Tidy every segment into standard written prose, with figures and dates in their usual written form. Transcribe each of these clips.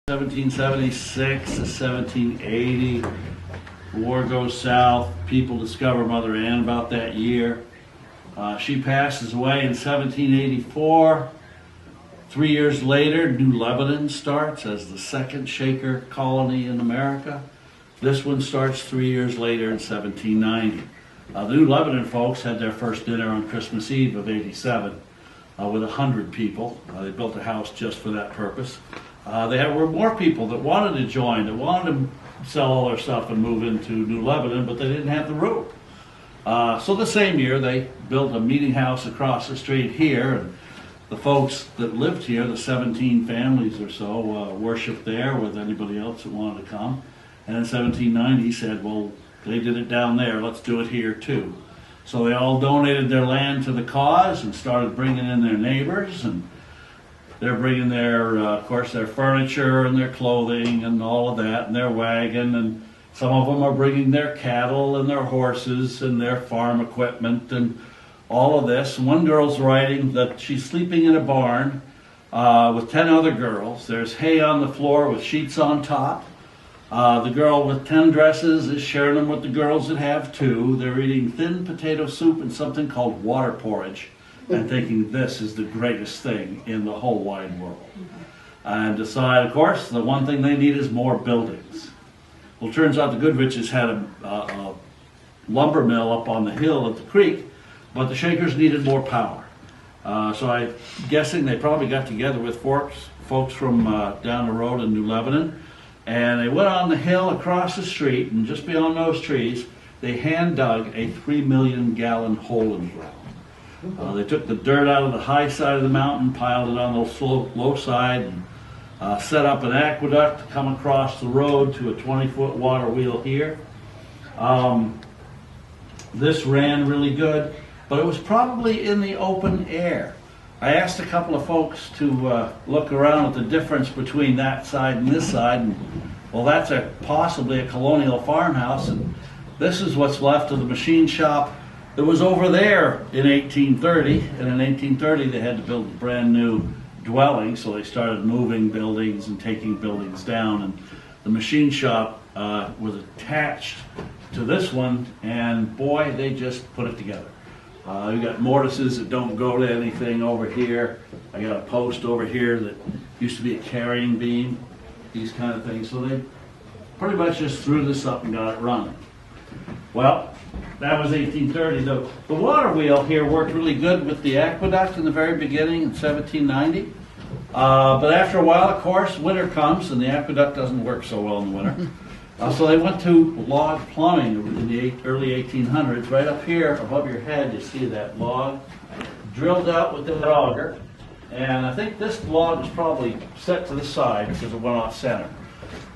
1776 to 1780, war goes south. People discover Mother Ann about that year. She passes away in 1784. 3 years later, New Lebanon starts as the second Shaker colony in America. This one starts 3 years later in 1790. The New Lebanon folks had their first dinner on Christmas Eve of '87 with 100 people. They built a house just for that purpose. There were more people that wanted to join, that wanted to sell all their stuff and move into New Lebanon, but they didn't have the room. So the same year, they built a meeting house across the street here, and the folks that lived here, the 17 families or so, worshiped there with anybody else that wanted to come. And in 1790 said, well, they did it down there, let's do it here too. So they all donated their land to the cause and started bringing in their neighbors, and they're bringing their, of course, their furniture and their clothing and all of that, and their wagon, and some of them are bringing their cattle and their horses and their farm equipment and all of this. One girl's writing that she's sleeping in a barn with 10 other girls. There's hay on the floor with sheets on top. The girl with 10 dresses is sharing them with the girls that have 2. They're eating thin potato soup and something called water porridge and thinking this is the greatest thing in the whole wide world. And decide, of course, the one thing they need is more buildings. Well, it turns out the Goodriches had a lumber mill up on the hill at the creek, but the Shakers needed more power. So I'm guessing they probably got together with folks from down the road in New Lebanon, and they went on the hill across the street, and just beyond those trees, they hand dug a 3 million gallon hole in the ground. They took the dirt out of the high side of the mountain, piled it on the low side, and set up an aqueduct to come across the road to a 20-foot water wheel here. This ran really good, but it was probably in the open air. I asked a couple of folks to look around at the difference between that side and this side, and well, that's possibly a colonial farmhouse, and this is what's left of the machine shop that was over there in 1830, and in 1830 they had to build a brand new dwelling, so they started moving buildings and taking buildings down, and the machine shop was attached to this one, and boy, they just put it together. You got mortises that don't go to anything over here. I got a post over here that used to be a carrying beam, these kind of things. So they pretty much just threw this up and got it running. Well, that was 1830. The water wheel here worked really good with the aqueduct in the very beginning in 1790. But after a while, of course, winter comes and the aqueduct doesn't work so well in the winter. So they went to log plumbing in the early 1800s. Right up here above your head, you see that log drilled out with the auger. And I think this log is probably set to the side because it went off center.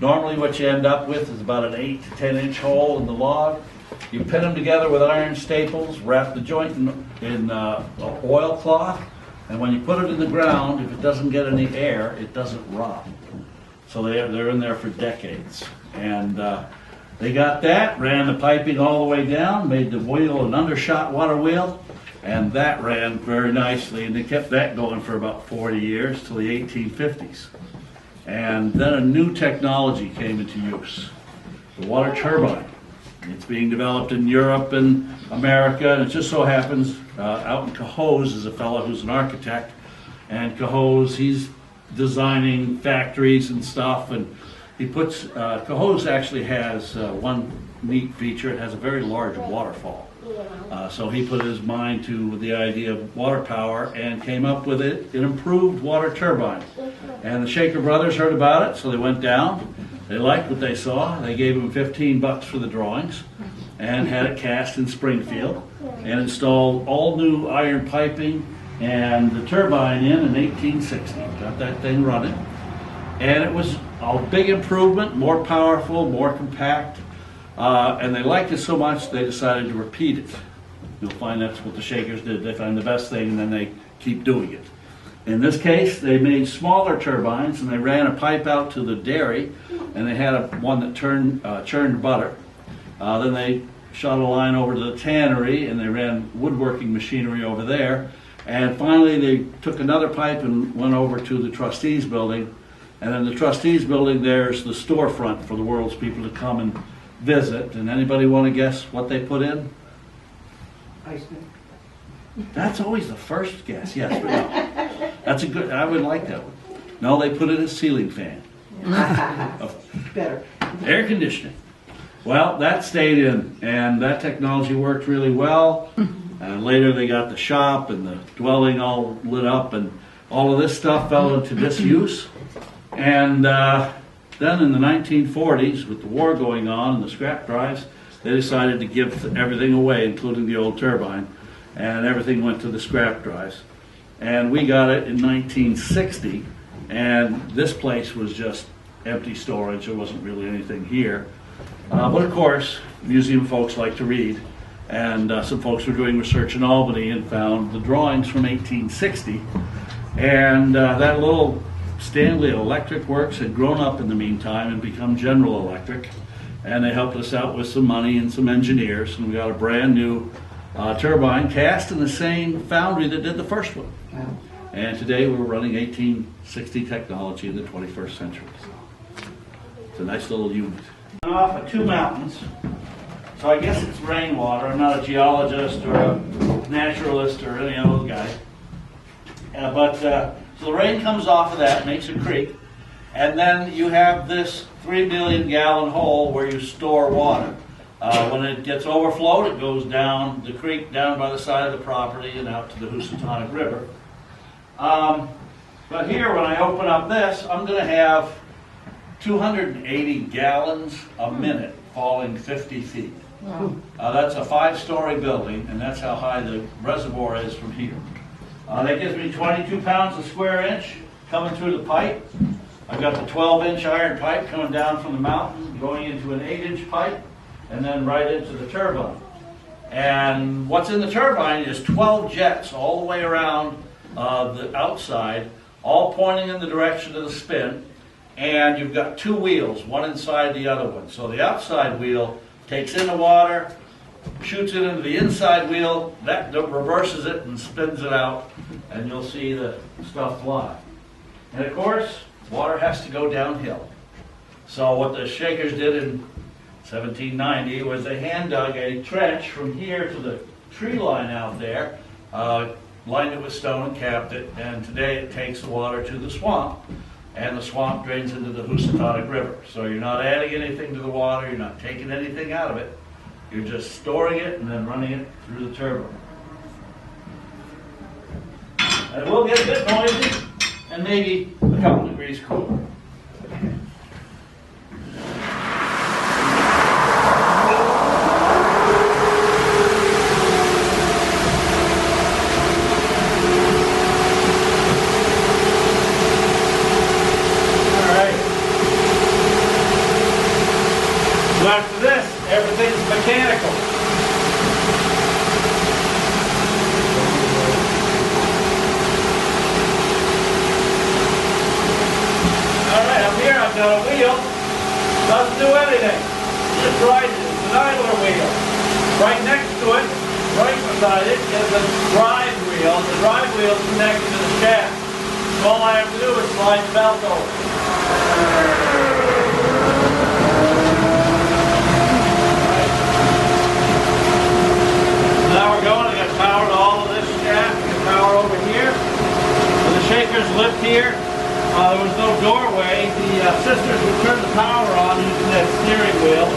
Normally what you end up with is about an 8 to 10 inch hole in the log. You pin them together with iron staples, wrap the joint in oilcloth, and when you put it in the ground, if it doesn't get any air, it doesn't rot. So they're in there for decades. And they got that, ran the piping all the way down, made the wheel an undershot water wheel, and that ran very nicely, and they kept that going for about 40 years till the 1850s. And then a new technology came into use, the water turbine. It's being developed in Europe and America, and it just so happens out in Cohoes is a fellow who's an architect, and Cohoes, he's designing factories and stuff, and he puts, Cohoes actually has one neat feature. It has a very large waterfall. So he put his mind to the idea of water power and came up with an improved water turbine. And the Shaker brothers heard about it, so they went down. They liked what they saw. They gave him $15 for the drawings and had it cast in Springfield and installed all new iron piping and the turbine in 1860. Got that thing running. And it was a big improvement, more powerful, more compact, and they liked it so much they decided to repeat it. You'll find that's what the Shakers did. They find the best thing and then they keep doing it. In this case, they made smaller turbines and they ran a pipe out to the dairy, and they had one that churned butter. Then they shot a line over to the tannery and they ran woodworking machinery over there. And finally they took another pipe and went over to the trustees building And in the trustees building, there's the storefront for the world's people to come and visit. And anybody want to guess what they put in? Ice cream. That's always the first guess, yes. But no. That's a good, I would like that one. No, they put in a ceiling fan. Better. Air conditioning. Well, that stayed in, and that technology worked really well. Later they got the shop and the dwelling all lit up, and all of this stuff fell into disuse. And then in the 1940s, with the war going on and the scrap drives, they decided to give everything away, including the old turbine, and everything went to the scrap drives. And we got it in 1960, and this place was just empty storage. There wasn't really anything here. But of course, museum folks like to read, and some folks were doing research in Albany and found the drawings from 1860, and that little Stanley Electric Works had grown up in the meantime and become General Electric, and they helped us out with some money and some engineers, and we got a brand new turbine cast in the same foundry that did the first one. Wow. And today we're running 1860 technology in the 21st century. It's a nice little unit. Off of two mountains, so I guess it's rainwater. I'm not a geologist or a naturalist or any other guy. So the rain comes off of that, makes a creek, and then you have this 3 million gallon hole where you store water. When it gets overflowed, it goes down the creek, down by the side of the property and out to the Housatonic River. But here, when I open up this, I'm going to have 280 gallons a minute falling 50 feet. Wow. That's a 5-story building, and that's how high the reservoir is from here. That gives me 22 pounds a square inch coming through the pipe. I've got the 12-inch iron pipe coming down from the mountain, going into an 8-inch pipe, and then right into the turbine. And what's in the turbine is 12 jets all the way around the outside, all pointing in the direction of the spin. And you've got 2 wheels, one inside the other one. So the outside wheel takes in the water, shoots it into the inside wheel, that reverses it and spins it out, and you'll see the stuff fly. And of course, water has to go downhill. So what the Shakers did in 1790 was they hand dug a trench from here to the tree line out there, lined it with stone and capped it, and today it takes the water to the swamp. And the swamp drains into the Housatonic River. So you're not adding anything to the water, you're not taking anything out of it. You're just storing it and then running it through the turbine. And it will get a bit noisy and maybe a couple degrees cooler. So after this, everything's mechanical. Alright, up here I've got a wheel. Doesn't do anything. Just rides it. It's an idler wheel. Right next to it, right beside it, is a drive wheel. The drive wheel is connected to the shaft. So all I have to do is slide the belt over. Now we're going, I got power to all of this shaft, I got power over here. When the Shakers lived here, there was no doorway. The sisters would turn the power on using that steering wheel.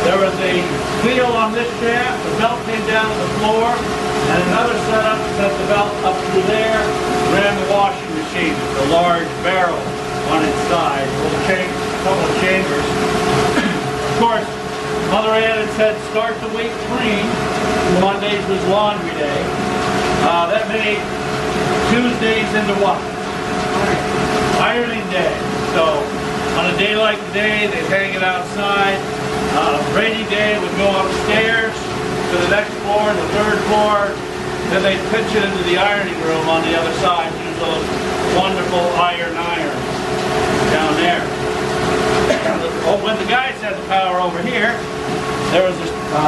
There was a wheel on this shaft, the belt came down to the floor, and another setup set the belt up through there, ran the washing machine, the large barrel on its side, a couple of chambers. Of course, Mother Ann had said start the week clean. Mondays was laundry day. That made Tuesdays into what? Ironing day. So on a day like today, they'd hang it outside. Rainy day would go upstairs to the next floor, the 3rd floor. Then they'd pitch it into the ironing room on the other side. Use those wonderful iron irons down there. When the guys had the power over here, there was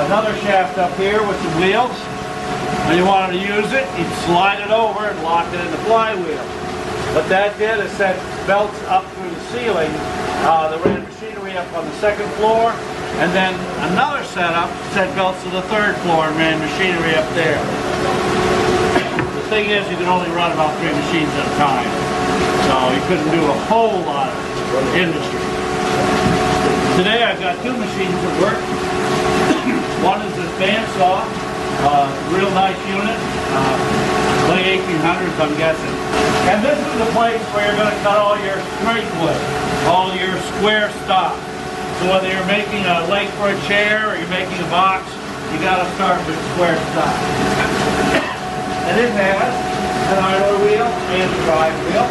another shaft up here with some wheels. When you wanted to use it, you'd slide it over and lock it in the flywheel. What that did is set belts up through the ceiling. They ran machinery up on the second floor, and then another setup set belts to the third floor and ran machinery up there. The thing is, you can only run about 3 machines at a time, so you couldn't do a whole lot of industry. Today I've got 2 machines that work. One is this bandsaw, real nice unit, late 1800s I'm guessing. And this is the place where you're going to cut all your straight wood, all your square stock. So whether you're making a leg for a chair or you're making a box, you got to start with square stock. And it has an idler wheel and a drive wheel.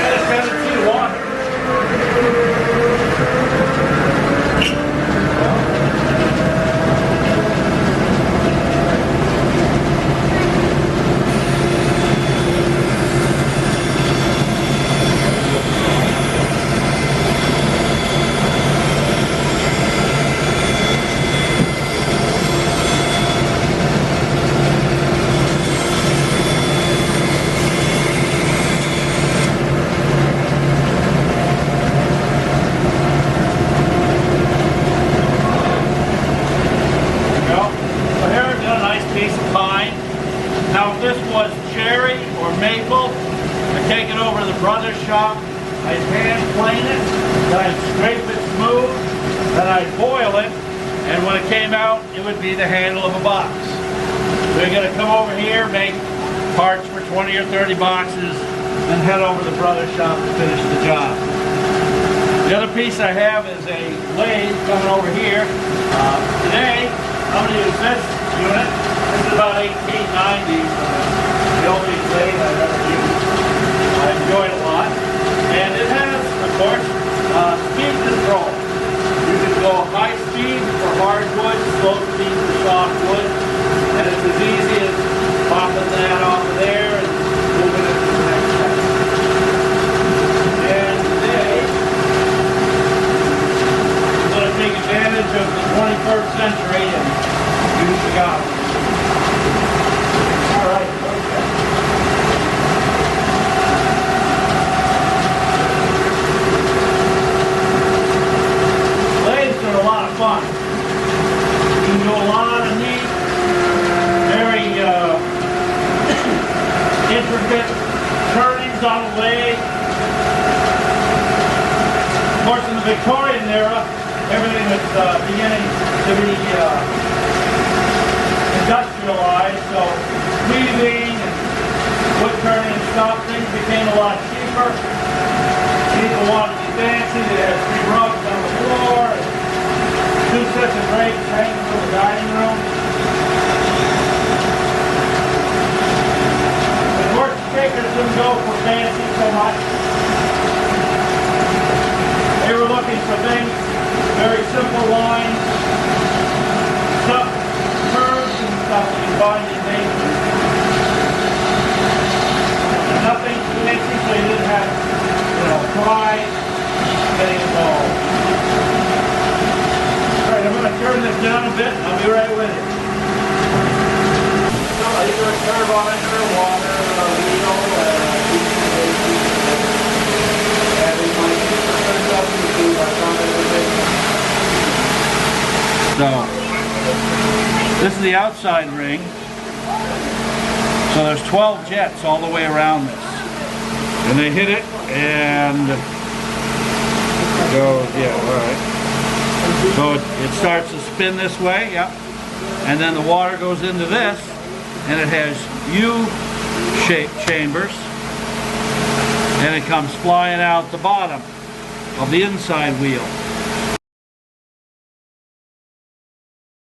And a tendency to water. Shop, I'd hand plane it, then I'd scrape it smooth, then I'd boil it, and when it came out, it would be the handle of a box. We're going to come over here, make parts for 20 or 30 boxes, and head over to the brother shop to finish the job. The other piece I have is a lathe coming over here. Today, I'm going to use this unit. This is about 1890s, the oldest lathe I've ever used. I enjoy it a lot, and it has, of course, speed control. You can go high speed for hardwood, slow speed for softwood, and it's as easy as popping that off of there and moving it to the next step. And today, I'm going to take advantage of the 21st century and use the goblet. All right, okay. A lot of fun. You can do a lot of neat, very intricate turnings on the lathe. Of course, in the Victorian era, everything was beginning to be industrialized, so weaving and wood turning and stuff, things became a lot cheaper. People wanted to be fancy. They had 3 rugs on the floor. 2 sets of drapes hanging from the dining room. The horse shakers didn't go for fancy so much. They were looking for things, very simple lines, stuff, curves and stuff that you find in nature. Nothing fancy, so you didn't have, pride getting involved. I'm going to turn this down a bit. I'll be right with you. So either a turbine or water or a wheel and we might turn it up to So this is the outside ring. So there's 12 jets all the way around this. And they hit it and go, yeah, all right. So it starts to spin this way, yep. And then the water goes into this, and it has U-shaped chambers, and it comes flying out the bottom of the inside wheel.